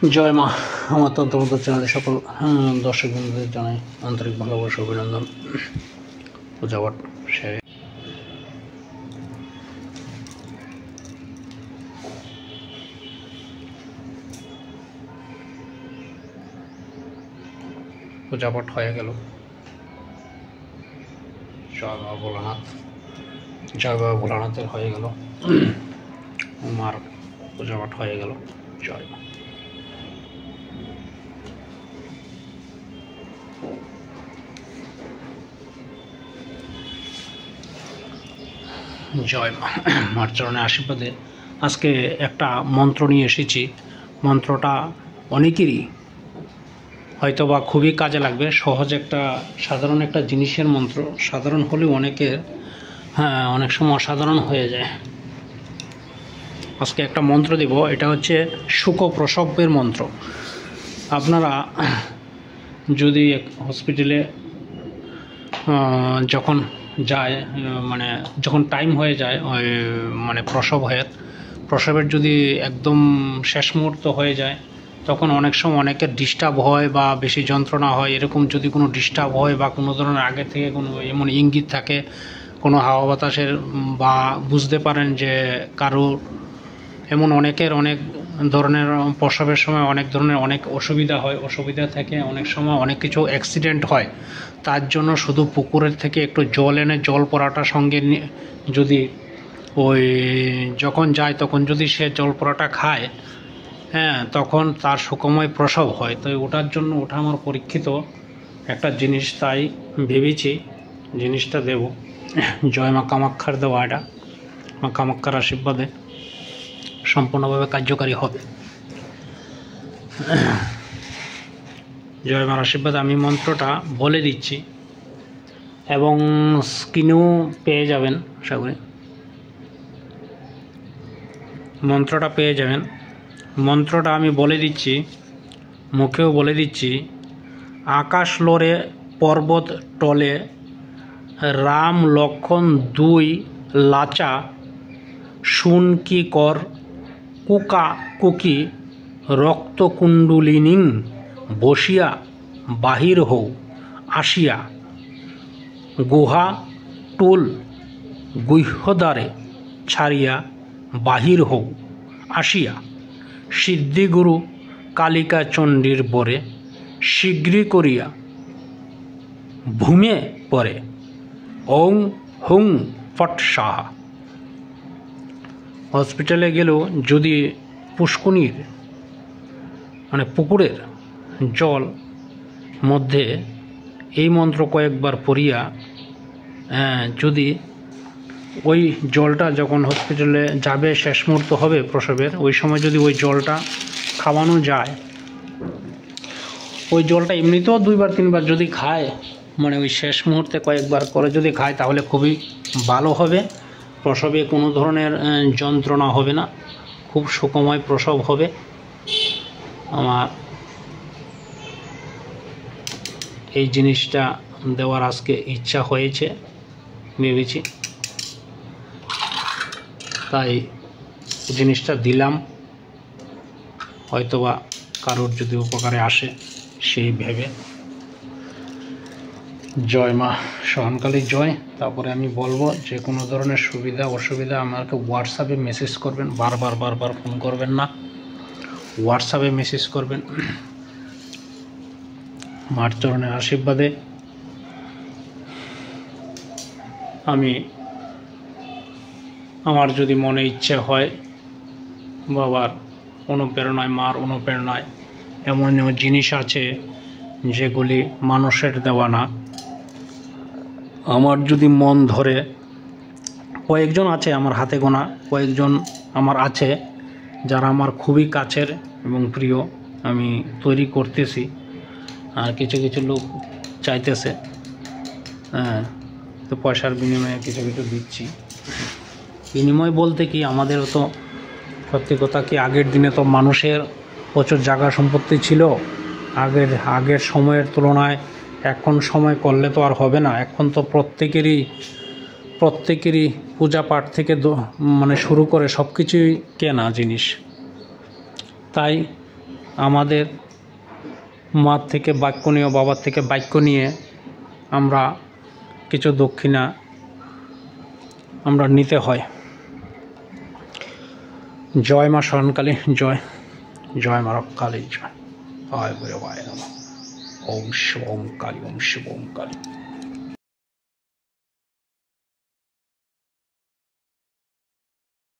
জয় মা। আমার তন্ত্রমন্ত্র চ্যানেলের সকল দর্শক বন্ধুদের জানাই আন্তরিক ভালোবাসা অভিনন্দন। পূজাপাঠ সেরে পূজাপাঠ হয়ে গেল। জয় বাবা ভোলানাথ, জয় বাবা ভোলানাথের হয়ে গেল। মার পূজাপাঠ হয়ে গেল। জয় মা। জয় মা। মার চরণে আশীর্বাদে আজকে একটা মন্ত্র নিয়ে এসেছি। মন্ত্রটা অনেকেরই হয়তো বা খুবই কাজে লাগবে। সহজ একটা সাধারণ একটা জিনিসের মন্ত্র, সাধারণ হলেও অনেকের অনেক সময় অসাধারণ হয়ে যায়। আজকে একটা মন্ত্র দেব, এটা হচ্ছে সুখপ্রসবের মন্ত্র। আপনারা যদি হসপিটালে যখন যায়, মানে যখন টাইম হয়ে যায়, মানে প্রসবের যদি একদম শেষ মুহূর্ত হয়ে যায়, তখন অনেক সময় অনেকের ডিস্টার্ব হয় বা বেশি যন্ত্রণা হয়। এরকম যদি কোনো ডিস্টার্ব হয় বা কোনো ধরনের আগে থেকে কোনো এমন ইঙ্গিত থাকে, কোনো হাওয়া বাতাসের, বা বুঝতে পারেন যে কারোর এমন অনেকের অনেক ধরনের প্রসবের সময় অনেক ধরনের অনেক অসুবিধা থেকে অনেক সময় অনেক কিছু অ্যাক্সিডেন্ট হয়। তার জন্য শুধু পুকুরের থেকে একটু জল এনে জল পড়াটা সঙ্গে যদি ওই যখন যায় তখন যদি সে জল পড়াটা খায়, তখন তার সুখময় প্রসব হয়। তো ওটার জন্য ওটা আমার পরীক্ষিত একটা জিনিস, তাই ভেবেছি জিনিসটা দেব। জয় মা কামাক্ষার দেওয়া, এটা মা কামাক্ষার আশীর্বাদে সম্পূর্ণভাবে কার্যকারী হবে। জয় মার আশীর্বাদে আমি মন্ত্রটা বলে দিচ্ছি এবং স্ক্রিনেও পেয়ে যাবেন, আশা করি মন্ত্রটা পেয়ে যাবেন। মন্ত্রটা আমি বলে দিচ্ছি, মুখেও বলে দিচ্ছি। আকাশ লরে পর্বত টলে, রাম লক্ষণ দুই লাচা, শুন কি কর কুকা কুকি, রক্তকুণ্ডলিনীং বসিয়া বাহির হও আসিয়া, গুহা টুল গুহ্যদ্বারে ছাড়িয়া বাহির হও আসিয়া, সিদ্ধিগুরু কালিকা চণ্ডীর বরে শীঘ্রই করিয়া ভূমে পরে, ওং হুং ফট সাহা। হসপিটালে গেলেও যদি পুষ্কুনির মানে পুকুরের জল মধ্যে এই মন্ত্র কয়েকবার পড়িয়া, যদি ওই জলটা যখন হসপিটালে যাবে, শেষ মুহূর্ত হবে প্রসবের, ওই সময় যদি ওই জলটা খাওয়ানো যায়, ওই জলটা এমনিতেও 2-3 বার যদি খায়, মানে ওই শেষ মুহূর্তে কয়েকবার করে যদি খায়, তাহলে খুবই ভালো হবে। প্রসবে কোনো ধরনের যন্ত্রণা হবে না, খুব সুখময় প্রসব হবে। আমার এই জিনিসটা দেওয়ার আজকে ইচ্ছা হয়েছে, ভেবেছি, তাই জিনিসটা দিলাম। হয়তোবা কারোর যদি উপকারে আসে সেই ভেবে। জয় মা, সহনকালী জয়। তারপরে আমি বলবো যে কোনো ধরনের সুবিধা অসুবিধা আমাকে হোয়াটসঅ্যাপে মেসেজ করবেন, বারবার ফোন করবেন না, হোয়াটসঅ্যাপে মেসেজ করবেন। মার চরণের আশীর্বাদে আমি আমার যদি মনে ইচ্ছে হয়, বাবার অনুপ্রেরণায়, মার অনুপ্রেরণায় এমন জিনিস আছে যেগুলি মানুষের দেওয়া না, আমার যদি মন ধরে, কয়েকজন আছে আমার হাতে গোনা, কয়েকজন আমার আছে যারা আমার খুবই কাছের এবং প্রিয়, আমি তৈরি করতেছি। আর কিছু কিছু লোক চাইতেছে, তো পয়সার বিনিময়ে কিছু কিছু দিচ্ছি। বিনিময় বলতে কি, আমাদেরও তো সত্যি কথা কি, আগের দিনে তো মানুষের প্রচুর জায়গা সম্পত্তি ছিল। আগের সময়ের তুলনায় এখন সময় করলে তো আর হবে না। এখন তো প্রত্যেকেরই পূজা পাঠ থেকে মানে শুরু করে সব কিছুই কেনা জিনিস। তাই আমাদের মার থেকে বাক্য নিয়ে, বাবার থেকে বাক্য নিয়ে আমরা কিছু দক্ষিণা আমরা নিতে হয়। জয় মা শরণকালী জয়, জয় মা রক্ষাকালী জয়, আয় বলে বায় নমঃ। ওম শিবম কালী, ওম শিবম কালী।